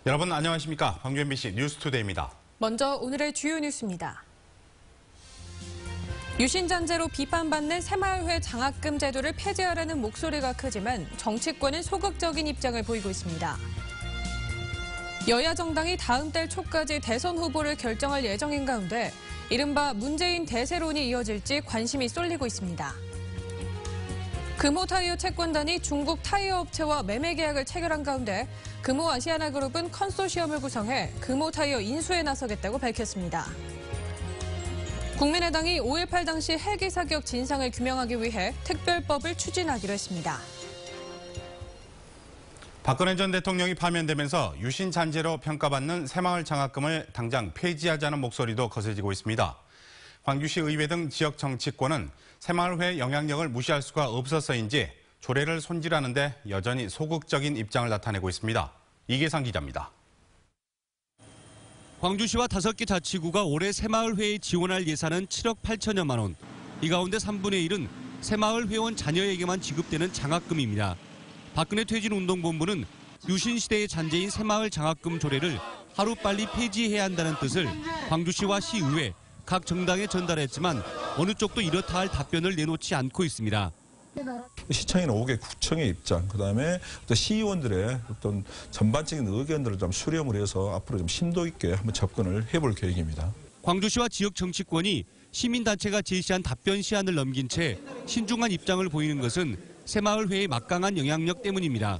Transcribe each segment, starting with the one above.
여러분 안녕하십니까? 광주 MBC 뉴스투데이입니다. 먼저 오늘의 주요 뉴스입니다. 유신잔재로 비판받는 새마을회 장학금 제도를 폐지하라는 목소리가 크지만 정치권은 소극적인 입장을 보이고 있습니다. 여야 정당이 다음 달 초까지 대선 후보를 결정할 예정인 가운데 이른바 문재인 대세론이 이어질지 관심이 쏠리고 있습니다. 금호타이어 채권단이 중국 타이어 업체와 매매 계약을 체결한 가운데 금호아시아나그룹은 컨소시엄을 구성해 금호타이어 인수에 나서겠다고 밝혔습니다. 국민의당이 5.18 당시 헬기 사격 진상을 규명하기 위해 특별법을 추진하기로 했습니다. 박근혜 전 대통령이 파면되면서 유신 잔재로 평가받는 새마을 장학금을 당장 폐지하자는 목소리도 거세지고 있습니다. 광주시 의회 등 지역 정치권은 새마을회의 영향력을 무시할 수가 없어서인지 조례를 손질하는 데 여전히 소극적인 입장을 나타내고 있습니다. 이계상 기자입니다. 광주시와 5개 자치구가 올해 새마을회에 지원할 예산은 7억 8천여만 원. 이 가운데 3분의 1은 새마을 회원 자녀에게만 지급되는 장학금입니다. 박근혜 퇴진운동본부는 유신시대의 잔재인 새마을 장학금 조례를 하루빨리 폐지해야 한다는 뜻을 광주시와 시의회, 각 정당에 전달했지만 어느 쪽도 이렇다 할 답변을 내놓지 않고 있습니다. 시청이나 5개 구청의 입장, 그다음에 시의원들의 어떤 전반적인 의견들을 좀 수렴을 해서 앞으로 좀 심도 있게 한번 접근을 해볼 계획입니다. 광주시와 지역 정치권이 시민단체가 제시한 답변 시한을 넘긴 채 신중한 입장을 보이는 것은 새마을회의 막강한 영향력 때문입니다.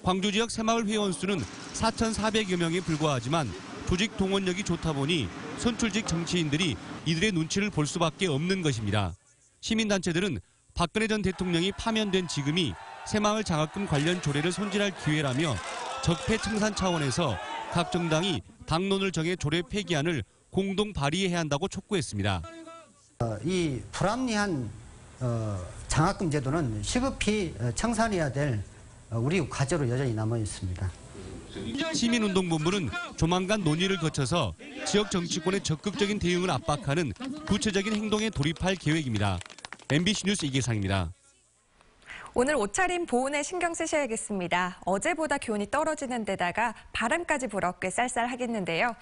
광주 지역 새마을 회원 수는 4,400여 명에 불과하지만 조직 동원력이 좋다 보니 선출직 정치인들이 이들의 눈치를 볼 수밖에 없는 것입니다. 시민단체들은 박근혜 전 대통령이 파면된 지금이 새마을 장학금 관련 조례를 손질할 기회라며 적폐청산 차원에서 각 정당이 당론을 정해 조례 폐기안을 공동 발의해야 한다고 촉구했습니다. 이 불합리한 장학금 제도는 시급히 청산해야 될 우리 과제로 여전히 남아 있습니다. 시민운동본부는 조만간 논의를 거쳐서 지역 정치권의 적극적인 대응을 압박하는 구체적인 행동에 돌입할 계획입니다. MBC 뉴스 이계상입니다. 오늘 옷차림 보온에 신경 쓰셔야겠습니다. 어제보다 기온이 떨어지는 데다가 바람까지 불어 꽤 쌀쌀하겠는데요.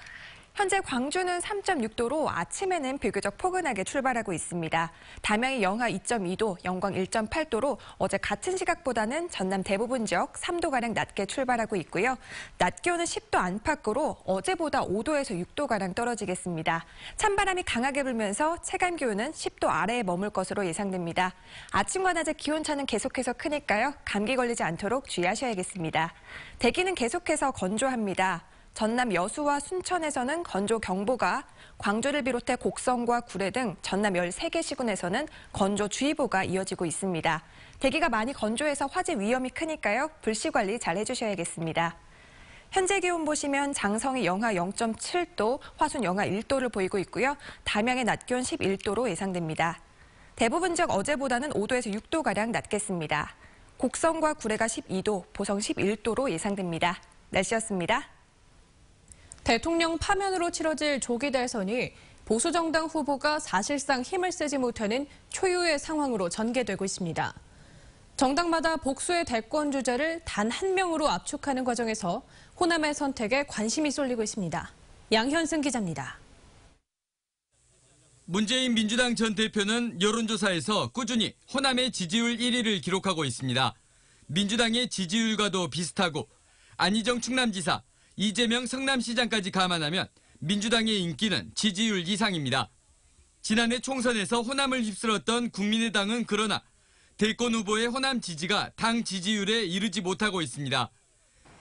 현재 광주는 3.6도로 아침에는 비교적 포근하게 출발하고 있습니다. 담양이 영하 2.2도, 영광 1.8도로 어제 같은 시각보다는 전남 대부분 지역 3도가량 낮게 출발하고 있고요. 낮 기온은 10도 안팎으로 어제보다 5도에서 6도가량 떨어지겠습니다. 찬바람이 강하게 불면서 체감 기온은 10도 아래에 머물 것으로 예상됩니다. 아침과 낮의 기온차는 계속해서 크니까요. 감기 걸리지 않도록 주의하셔야겠습니다. 대기는 계속해서 건조합니다. 전남 여수와 순천에서는 건조경보가, 광주를 비롯해 곡성과 구례 등 전남 13개 시군에서는 건조주의보가 이어지고 있습니다. 대기가 많이 건조해서 화재 위험이 크니까요. 불씨 관리 잘 해주셔야겠습니다. 현재 기온 보시면 장성이 영하 0.7도, 화순 영하 1도를 보이고 있고요. 담양의 낮 기온 11도로 예상됩니다. 대부분 지역 어제보다는 5도에서 6도가량 낮겠습니다. 곡성과 구례가 12도, 보성 11도로 예상됩니다. 날씨였습니다. 대통령 파면으로 치러질 조기 대선이 보수정당 후보가 사실상 힘을 쓰지 못하는 초유의 상황으로 전개되고 있습니다. 정당마다 복수의 대권 주자를 단 한 명으로 압축하는 과정에서 호남의 선택에 관심이 쏠리고 있습니다. 양현승 기자입니다. 문재인 민주당 전 대표는 여론조사에서 꾸준히 호남의 지지율 1위를 기록하고 있습니다. 민주당의 지지율과도 비슷하고 안희정 충남지사, 이재명 성남시장까지 감안하면 민주당의 인기는 지지율 이상입니다. 지난해 총선에서 호남을 휩쓸었던 국민의당은 그러나 대권 후보의 호남 지지가 당 지지율에 이르지 못하고 있습니다.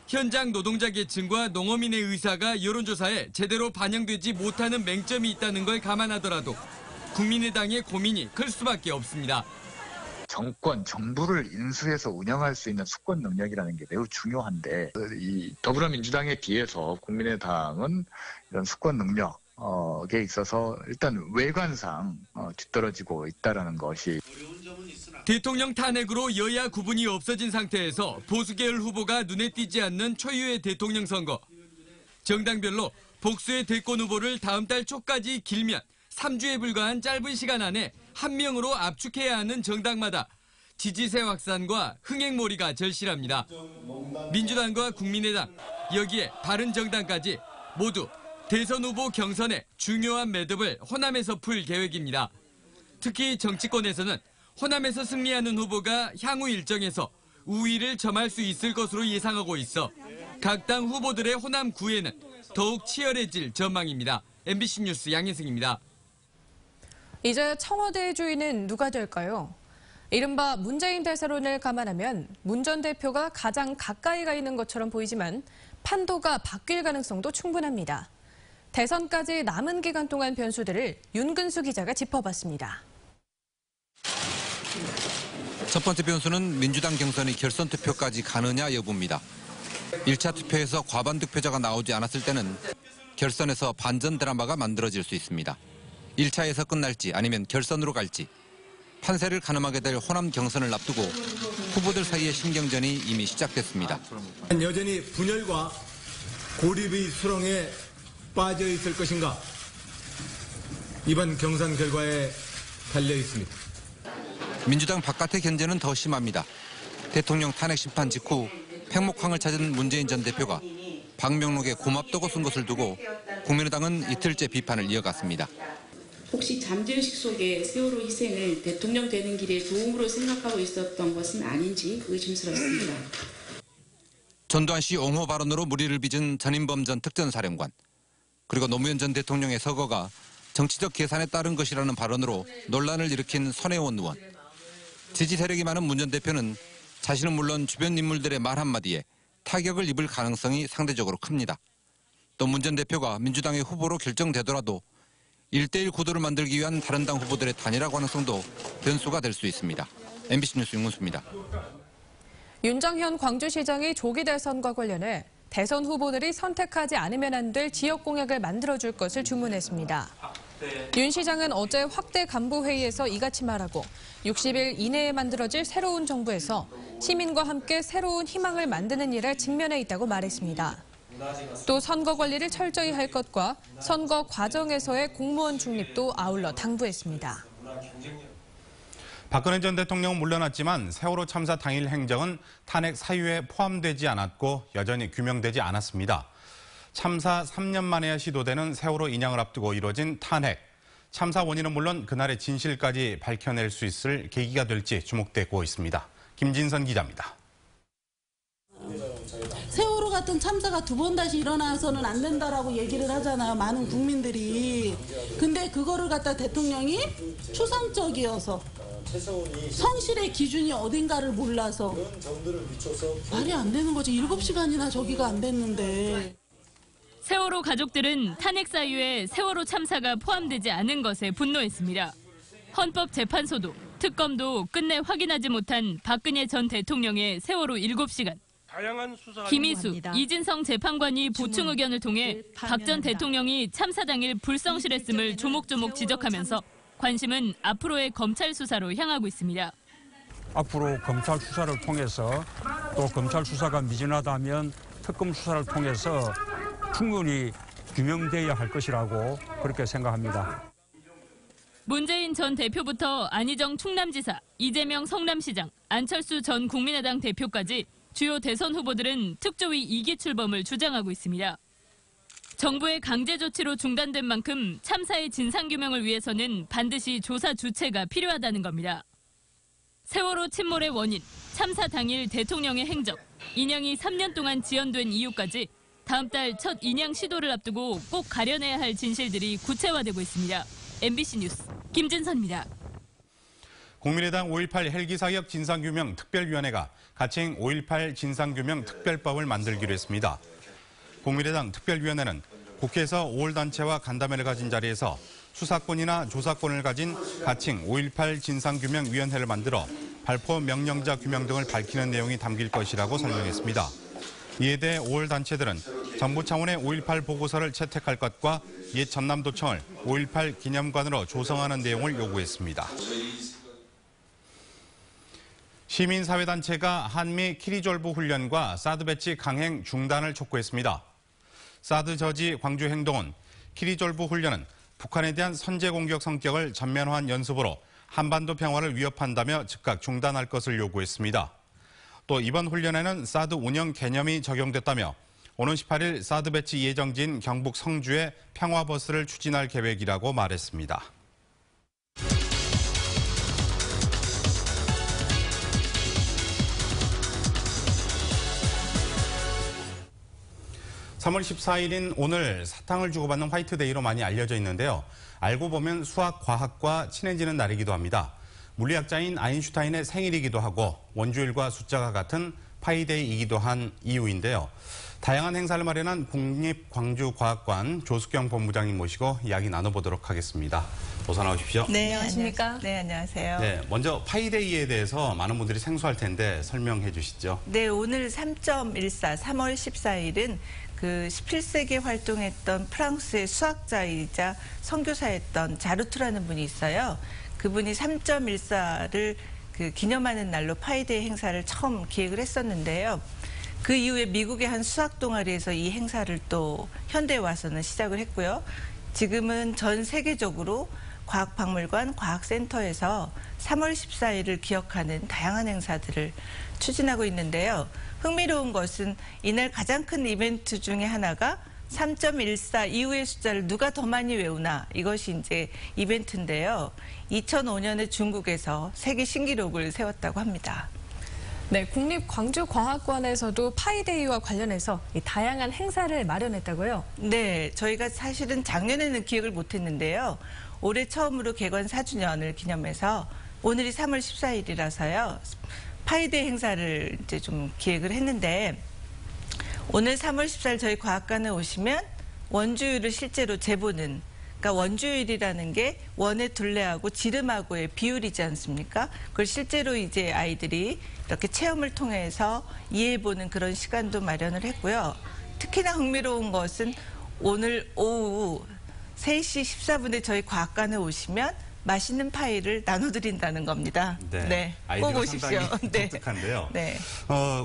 현장 노동자 계층과 농어민의 의사가 여론조사에 제대로 반영되지 못하는 맹점이 있다는 걸 감안하더라도 국민의당의 고민이 클 수밖에 없습니다. 정부를 인수해서 운영할 수 있는 수권 능력이라는 게 매우 중요한데 이 더불어민주당에 비해서 국민의당은 이런 수권 능력에 있어서 일단 외관상 뒤떨어지고 있다는 것이. 대통령 탄핵으로 여야 구분이 없어진 상태에서 보수계열 후보가 눈에 띄지 않는 초유의 대통령 선거. 정당별로 복수의 대권 후보를 다음 달 초까지 길면 3주에 불과한 짧은 시간 안에 한 명으로 압축해야 하는 정당마다 지지세 확산과 흥행몰이가 절실합니다. 민주당과 국민의당, 여기에 바른정당까지 모두 대선 후보 경선의 중요한 매듭을 호남에서 풀 계획입니다. 특히 정치권에서는 호남에서 승리하는 후보가 향후 일정에서 우위를 점할 수 있을 것으로 예상하고 있어 각 당 후보들의 호남 구애는 더욱 치열해질 전망입니다. MBC 뉴스 양혜승입니다. 이제 청와대의 주인은 누가 될까요? 이른바 문재인 대세론을 감안하면 문 전 대표가 가장 가까이 가 있는 것처럼 보이지만 판도가 바뀔 가능성도 충분합니다. 대선까지 남은 기간 동안 변수들을 윤근수 기자가 짚어봤습니다. 첫 번째 변수는 민주당 경선이 결선 투표까지 가느냐 여부입니다. 1차 투표에서 과반 득표자가 나오지 않았을 때는 결선에서 반전 드라마가 만들어질 수 있습니다. 1차에서 끝날지 아니면 결선으로 갈지 판세를 가늠하게 될 호남 경선을 앞두고 후보들 사이의 신경전이 이미 시작됐습니다. 여전히 분열과 고립의 수렁에 빠져 있을 것인가? 이번 경선 결과에 달려 있습니다. 민주당 바깥의 견제는 더 심합니다. 대통령 탄핵 심판 직후 팽목항을 찾은 문재인 전 대표가 방명록에 고맙다고 쓴 것을 두고 국민의당은 이틀째 비판을 이어갔습니다. 혹시 잠재의식 속에 세월호 희생을 대통령 되는 길의 도움으로 생각하고 있었던 것은 아닌지 의심스럽습니다. 전두환 씨 옹호 발언으로 물의를 빚은 전인범 전 특전사령관, 그리고 노무현 전 대통령의 서거가 정치적 계산에 따른 것이라는 발언으로 논란을 일으킨 손혜원 의원. 지지 세력이 많은 문 전 대표는 자신은 물론 주변 인물들의 말 한마디에 타격을 입을 가능성이 상대적으로 큽니다. 또 문 전 대표가 민주당의 후보로 결정되더라도 1대1 구도를 만들기 위한 다른 당 후보들의 단일화 가능성도 변수가 될 수 있습니다. MBC 뉴스 윤근수입니다. 윤정현 광주시장이 조기 대선과 관련해 대선 후보들이 선택하지 않으면 안 될 지역 공약을 만들어줄 것을 주문했습니다. 윤 시장은 어제 확대 간부 회의에서 이같이 말하고 60일 이내에 만들어질 새로운 정부에서 시민과 함께 새로운 희망을 만드는 일에 직면해 있다고 말했습니다. 또 선거 관리를 철저히 할 것과 선거 과정에서의 공무원 중립도 아울러 당부했습니다. 박근혜 전 대통령은 물러났지만 세월호 참사 당일 행적은 탄핵 사유에 포함되지 않았고 여전히 규명되지 않았습니다. 참사 3년 만에야 시도되는 세월호 인양을 앞두고 이뤄진 탄핵. 참사 원인은 물론 그날의 진실까지 밝혀낼 수 있을 계기가 될지 주목되고 있습니다. 김진선 기자입니다. 세월호 같은 참사가 두 번 다시 일어나서는 안 된다라고 얘기를 하잖아요. 많은 국민들이. 근데 그거를 갖다 대통령이 추상적이어서 성실의 기준이 어딘가를 몰라서 말이 안 되는 거지. 7시간이나 저기가 안 됐는데. 세월호 가족들은 탄핵 사유에 세월호 참사가 포함되지 않은 것에 분노했습니다. 헌법재판소도 특검도 끝내 확인하지 못한 박근혜 전 대통령의 세월호 7시간. 김희수, 이진성 재판관이 보충 의견을 통해 박 전 대통령이 참사 당일 불성실했음을 조목조목 지적하면서 관심은 앞으로의 검찰 수사로 향하고 있습니다. 앞으로 검찰 수사를 통해서 또 검찰 수사가 미진하다면 특검 수사를 통해서 충분히 규명되어야 할 것이라고 그렇게 생각합니다. 문재인 전 대표부터 안희정 충남지사, 이재명 성남시장, 안철수 전 국민의당 대표까지 주요 대선 후보들은 특조위 2기 출범을 주장하고 있습니다. 정부의 강제 조치로 중단된 만큼 참사의 진상규명을 위해서는 반드시 조사 주체가 필요하다는 겁니다. 세월호 침몰의 원인, 참사 당일 대통령의 행적, 인양이 3년 동안 지연된 이유까지 다음 달 첫 인양 시도를 앞두고 꼭 가려내야 할 진실들이 구체화되고 있습니다. MBC 뉴스 김진선입니다. 국민의당 5.18 헬기 사격 진상규명 특별위원회가 가칭 5.18 진상규명 특별법을 만들기로 했습니다. 국민의당 특별위원회는 국회에서 5월 단체와 간담회를 가진 자리에서 수사권이나 조사권을 가진 가칭 5.18 진상규명위원회를 만들어 발포 명령자 규명 등을 밝히는 내용이 담길 것이라고 설명했습니다. 이에 대해 5월 단체들은 정부 차원의 5.18 보고서를 채택할 것과 옛 전남도청을 5.18 기념관으로 조성하는 내용을 요구했습니다. 시민사회단체가 한미 키리졸브 훈련과 사드 배치 강행 중단을 촉구했습니다. 사드 저지 광주 행동은 키리졸브 훈련은 북한에 대한 선제 공격 성격을 전면화한 연습으로 한반도 평화를 위협한다며 즉각 중단할 것을 요구했습니다. 또 이번 훈련에는 사드 운영 개념이 적용됐다며 오는 18일 사드 배치 예정지인 경북 성주에 평화버스를 추진할 계획이라고 말했습니다. (3월 14일인) 오늘 사탕을 주고받는 화이트데이로 많이 알려져 있는데요. 알고 보면 수학, 과학과 친해지는 날이기도 합니다. 물리학자인 아인슈타인의 생일이기도 하고 원주율과 숫자가 같은 파이데이이기도 한 이유인데요. 다양한 행사를 마련한 국립광주과학관 조숙경 본부장님 모시고 이야기 나눠보도록 하겠습니다. 어서 나오십시오. 네, 안녕하십니까? 네, 안녕하세요. 네, 먼저 파이데이에 대해서 많은 분들이 생소할 텐데 설명해 주시죠. 네, 오늘 3.14, 3월 14일은 그 17세기에 활동했던 프랑스의 수학자이자 선교사였던 자루트라는 분이 있어요. 그분이 3.14를 그 기념하는 날로 파이데이 행사를 처음 기획을 했었는데요. 그 이후에 미국의 한 수학 동아리에서 이 행사를 또 현대에 와서는 시작을 했고요. 지금은 전 세계적으로 과학박물관, 과학센터에서 3월 14일을 기억하는 다양한 행사들을 추진하고 있는데요. 흥미로운 것은 이날 가장 큰 이벤트 중에 하나가 3.14 이후의 숫자를 누가 더 많이 외우나, 이것이 이제 이벤트인데요. 2005년에 중국에서 세계 신기록을 세웠다고 합니다. 네, 국립광주과학관에서도 파이데이와 관련해서 다양한 행사를 마련했다고요? 네, 저희가 사실은 작년에는 기획을 못했는데요. 올해 처음으로 개관 4주년을 기념해서 오늘이 3월 14일이라서요. 파이데이 행사를 이제 좀 기획을 했는데, 오늘 3월 14일 저희 과학관에 오시면 원주율을 실제로 재보는, 그러니까 원주율이라는 게 원의 둘레하고 지름하고의 비율이지 않습니까? 그걸 실제로 이제 아이들이 이렇게 체험을 통해서 이해해보는 그런 시간도 마련을 했고요. 특히나 흥미로운 것은 오늘 오후 3시 14분에 저희 과학관에 오시면 맛있는 파이를 나눠드린다는 겁니다. 네, 꼭 오십시오. 네. 독특한데요. 네.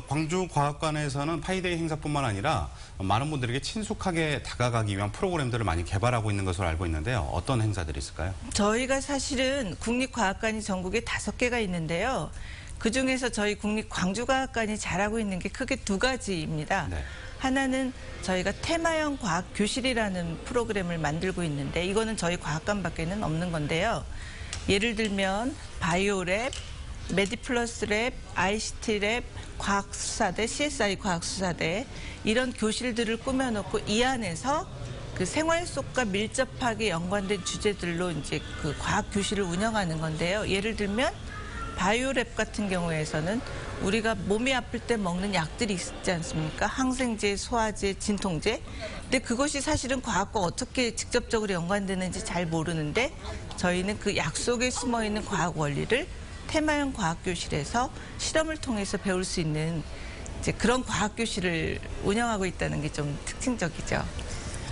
광주과학관에서는 파이데이 행사뿐만 아니라 많은 분들에게 친숙하게 다가가기 위한 프로그램들을 많이 개발하고 있는 것으로 알고 있는데요. 어떤 행사들이 있을까요? 저희가 사실은 국립과학관이 전국에 5개가 있는데요. 그중에서 저희 국립광주과학관이 잘하고 있는 게 크게 2가지입니다. 네. 하나는 저희가 테마형 과학교실이라는 프로그램을 만들고 있는데, 이거는 저희 과학관밖에는 없는 건데요. 예를 들면 바이오랩, 메디플러스랩, ICT랩, 과학수사대, CSI 과학수사대, 이런 교실들을 꾸며놓고 이 안에서 그 생활 속과 밀접하게 연관된 주제들로 이제 그 과학교실을 운영하는 건데요. 예를 들면 바이오랩 같은 경우에서는 우리가 몸이 아플 때 먹는 약들이 있지 않습니까? 항생제, 소화제, 진통제. 근데 그것이 사실은 과학과 어떻게 직접적으로 연관되는지 잘 모르는데, 저희는 그 약 속에 숨어있는 과학 원리를 테마형 과학교실에서 실험을 통해서 배울 수 있는 이제 그런 과학교실을 운영하고 있다는 게 좀 특징적이죠.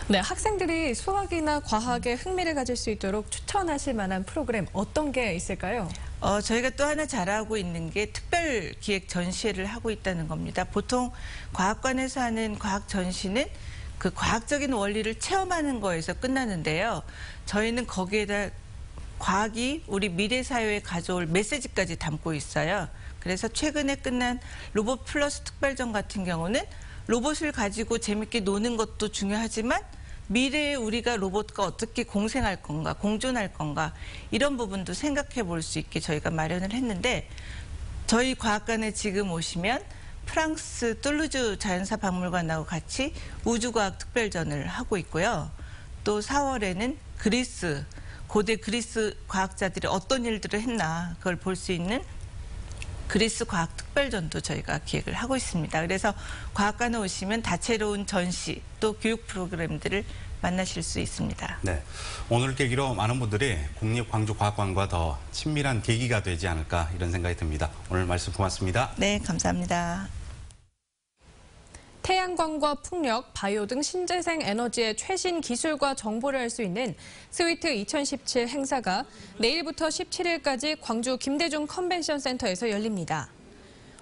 네, 학생들이 수학이나 과학에 흥미를 가질 수 있도록 추천하실 만한 프로그램 어떤 게 있을까요? 저희가 또 하나 잘하고 있는 게 특별 기획 전시회를 하고 있다는 겁니다. 보통 과학관에서 하는 과학 전시는 그 과학적인 원리를 체험하는 거에서 끝나는데요. 저희는 거기에다 과학이 우리 미래 사회에 가져올 메시지까지 담고 있어요. 그래서 최근에 끝난 로봇 플러스 특별전 같은 경우는 로봇을 가지고 재밌게 노는 것도 중요하지만 미래에 우리가 로봇과 어떻게 공생할 건가, 공존할 건가, 이런 부분도 생각해 볼 수 있게 저희가 마련을 했는데, 저희 과학관에 지금 오시면 프랑스 툴루즈 자연사 박물관하고 같이 우주과학 특별전을 하고 있고요. 또 4월에는 그리스, 고대 그리스 과학자들이 어떤 일들을 했나 그걸 볼 수 있는 그리스 과학 특별전도 저희가 기획을 하고 있습니다. 그래서 과학관에 오시면 다채로운 전시 또 교육 프로그램들을 만나실 수 있습니다. 네, 오늘 계기로 많은 분들이 국립광주과학관과 더 친밀한 계기가 되지 않을까 이런 생각이 듭니다. 오늘 말씀 고맙습니다. 네, 감사합니다. 태양광과 풍력, 바이오 등 신재생 에너지의 최신 기술과 정보를 알 수 있는 스위트 2017 행사가 내일부터 17일까지 광주 김대중 컨벤션 센터에서 열립니다.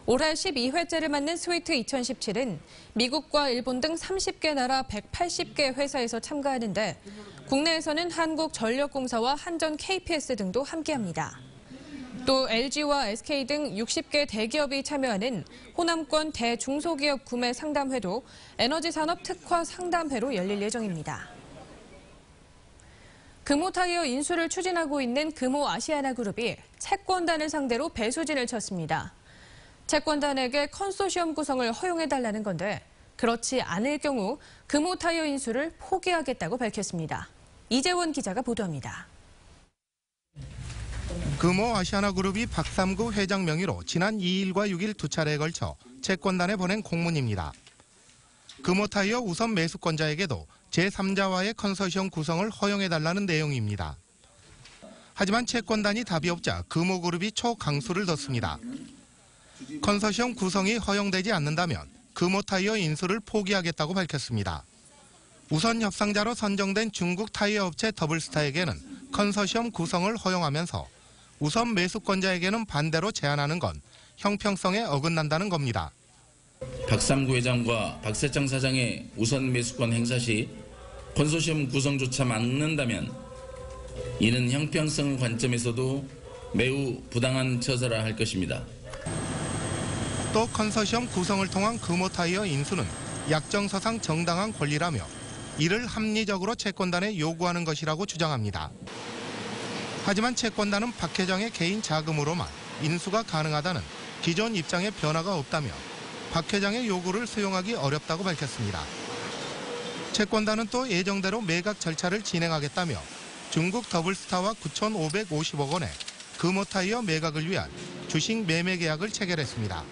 올해 12회째를 맞는 스위트 2017은 미국과 일본 등 30개 나라 180개 회사에서 참가하는데, 국내에서는 한국전력공사와 한전 KPS 등도 함께합니다. 또 LG와 SK 등 60개 대기업이 참여하는 호남권 대중소기업 구매 상담회도 에너지산업 특화 상담회로 열릴 예정입니다. 금호타이어 인수를 추진하고 있는 금호아시아나그룹이 채권단을 상대로 배수진을 쳤습니다. 채권단에게 컨소시엄 구성을 허용해달라는 건데 그렇지 않을 경우 금호타이어 인수를 포기하겠다고 밝혔습니다. 이재원 기자가 보도합니다. 금호아시아나그룹이 박삼구 회장 명의로 지난 2일과 6일 두 차례에 걸쳐 채권단에 보낸 공문입니다. 금호타이어 우선 매수권자에게도 제3자와의 컨소시엄 구성을 허용해달라는 내용입니다. 하지만 채권단이 답이 없자 금호그룹이 초강수를 뒀습니다. 컨소시엄 구성이 허용되지 않는다면 금호타이어 인수를 포기하겠다고 밝혔습니다. 우선 협상자로 선정된 중국 타이어 업체 더블스타에게는 컨소시엄 구성을 허용하면서 우선 매수권자에게는 반대로 제한하는 건 형평성에 어긋난다는 겁니다. 박삼구 회장과 박세창 사장의 우선 매수권 행사 시 컨소시엄 구성조차 막는다면 이는 형평성 관점에서도 매우 부당한 처사라 할 것입니다. 또 컨소시엄 구성을 통한 금호타이어 인수는 약정서상 정당한 권리라며 이를 합리적으로 채권단에 요구하는 것이라고 주장합니다. 하지만 채권단은 박 회장의 개인 자금으로만 인수가 가능하다는 기존 입장에 변화가 없다며 박 회장의 요구를 수용하기 어렵다고 밝혔습니다. 채권단은 또 예정대로 매각 절차를 진행하겠다며 중국 더블스타와 9,550억 원의 금호타이어 매각을 위한 주식 매매 계약을 체결했습니다.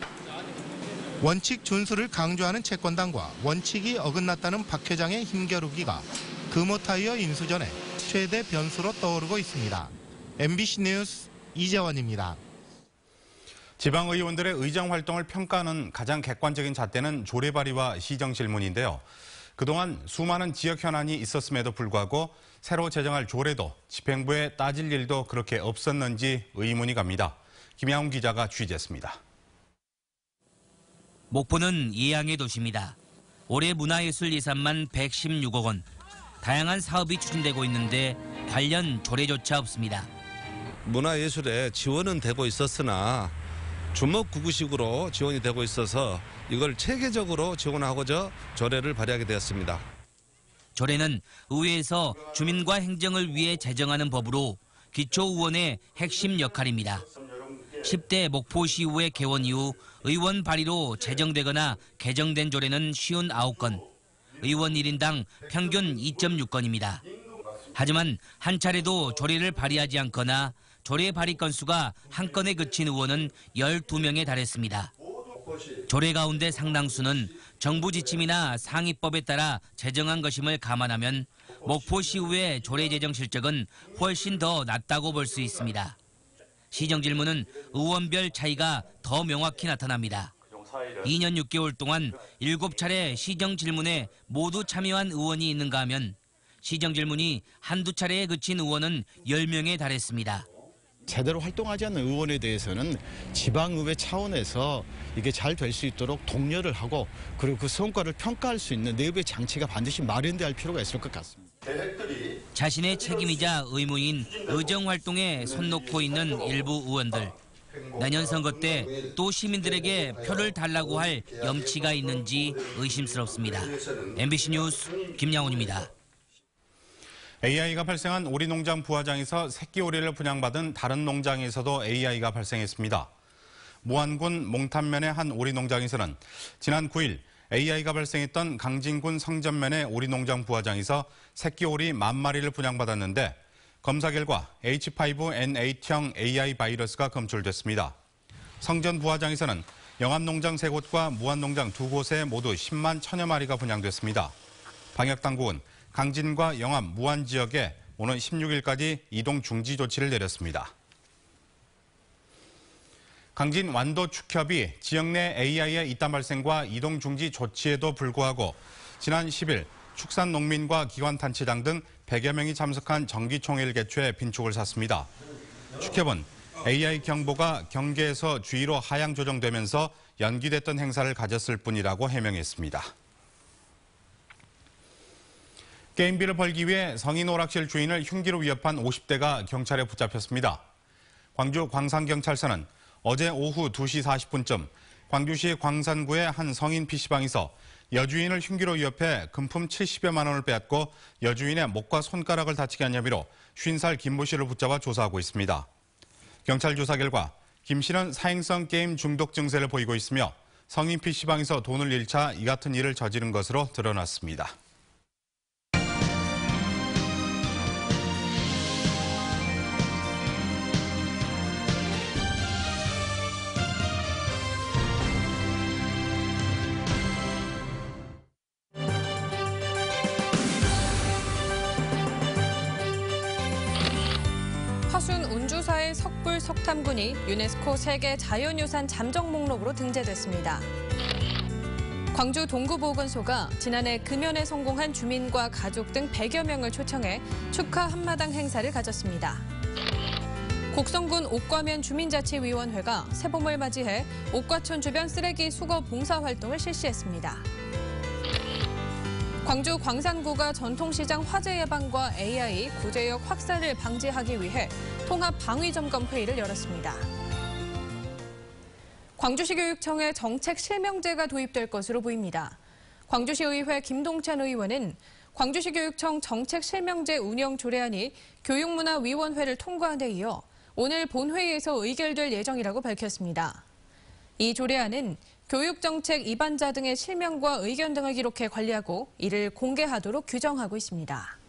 원칙 준수를 강조하는 채권단과 원칙이 어긋났다는 박 회장의 힘겨루기가 금호타이어 인수 전에 최대 변수로 떠오르고 있습니다. MBC 뉴스 이재원입니다. 지방의원들의 의정활동을 평가하는 가장 객관적인 잣대는 조례발의와 시정질문인데요. 그동안 수많은 지역 현안이 있었음에도 불구하고 새로 제정할 조례도 집행부에 따질 일도 그렇게 없었는지 의문이 갑니다. 김양훈 기자가 취재했습니다. 목포는 예양의 도시입니다. 올해 문화예술 예산만 116억 원. 다양한 사업이 추진되고 있는데 관련 조례조차 없습니다. 문화예술에 지원은 되고 있었으나 주먹구구식으로 지원이 되고 있어서 이걸 체계적으로 지원하고자 조례를 발의하게 되었습니다. 조례는 의회에서 주민과 행정을 위해 제정하는 법으로 기초의원의 핵심 역할입니다. 10대 목포시의회 개원 이후 의원 발의로 제정되거나 개정된 조례는 59건, 의원 1인당 평균 2.6건입니다. 하지만 한 차례도 조례를 발의하지 않거나 조례 발의 건수가 한 건에 그친 의원은 12명에 달했습니다. 조례 가운데 상당수는 정부 지침이나 상위법에 따라 제정한 것임을 감안하면 목포시의회 조례 제정 실적은 훨씬 더 낮다고 볼 수 있습니다. 시정질문은 의원별 차이가 더 명확히 나타납니다. 2년 6개월 동안 7차례 시정질문에 모두 참여한 의원이 있는가 하면 시정질문이 한두 차례에 그친 의원은 10명에 달했습니다. 제대로 활동하지 않는 의원에 대해서는 지방의회 차원에서 이게 잘 될 수 있도록 독려를 하고 그리고 그 성과를 평가할 수 있는 내부의 장치가 반드시 마련돼야 할 필요가 있을 것 같습니다. 자신의 책임이자 의무인 의정활동에 손 놓고 있는 일부 의원들. 내년 선거 때 또 시민들에게 표를 달라고 할 염치가 있는지 의심스럽습니다. MBC 뉴스 김양훈입니다. AI가 발생한 오리 농장 부화장에서 새끼 오리를 분양받은 다른 농장에서도 AI가 발생했습니다. 무안군 몽탄면의 한 오리 농장에서는 지난 9일 AI가 발생했던 강진군 성전면의 오리 농장 부화장에서 새끼 오리 10,000마리를 분양받았는데 검사 결과 H5N8형 AI 바이러스가 검출됐습니다. 성전 부화장에서는 영암농장 3곳과 무안농장 2곳에 모두 10만 1,000여 마리가 분양됐습니다. 방역당국은 강진과 영암, 무안 지역에 오는 16일까지 이동 중지 조치를 내렸습니다. 강진 완도 축협이 지역 내 AI의 이단 발생과 이동 중지 조치에도 불구하고 지난 10일 축산농민과 기관단체장 등 100여 명이 참석한 정기총회를 개최해 빈축을 샀습니다. 축협은 AI 경보가 경계에서 주의로 하향 조정되면서 연기됐던 행사를 가졌을 뿐이라고 해명했습니다. 게임비를 벌기 위해 성인 오락실 주인을 흉기로 위협한 50대가 경찰에 붙잡혔습니다. 광주 광산경찰서는 어제 오후 2시 40분쯤 광주시 광산구의 한 성인 PC방에서 여주인을 흉기로 위협해 금품 70여만 원을 빼앗고 여주인의 목과 손가락을 다치게 한 혐의로 50살 김모 씨를 붙잡아 조사하고 있습니다. 경찰 조사 결과 김 씨는 사행성 게임 중독 증세를 보이고 있으며 성인 PC방에서 돈을 잃자 이 같은 일을 저지른 것으로 드러났습니다. 화순 운주사의 석불 석탐군이 유네스코 세계 자연유산 잠정 목록으로 등재됐습니다. 광주 동구보건소가 지난해 금연에 성공한 주민과 가족 등 100여 명을 초청해 축하 한마당 행사를 가졌습니다. 곡성군 옥과면 주민자치위원회가 새봄을 맞이해 옥과촌 주변 쓰레기 수거 봉사활동을 실시했습니다. 광주 광산구가 전통시장 화재 예방과 AI, 구제역 확산을 방지하기 위해 통합 방위점검 회의를 열었습니다. 광주시 교육청에 정책 실명제가 도입될 것으로 보입니다. 광주시의회 김동찬 의원은 광주시 교육청 정책 실명제 운영 조례안이 교육문화위원회를 통과한 데 이어 오늘 본회의에서 의결될 예정이라고 밝혔습니다. 이 조례안은 교육정책 입안자 등의 실명과 의견 등을 기록해 관리하고 이를 공개하도록 규정하고 있습니다.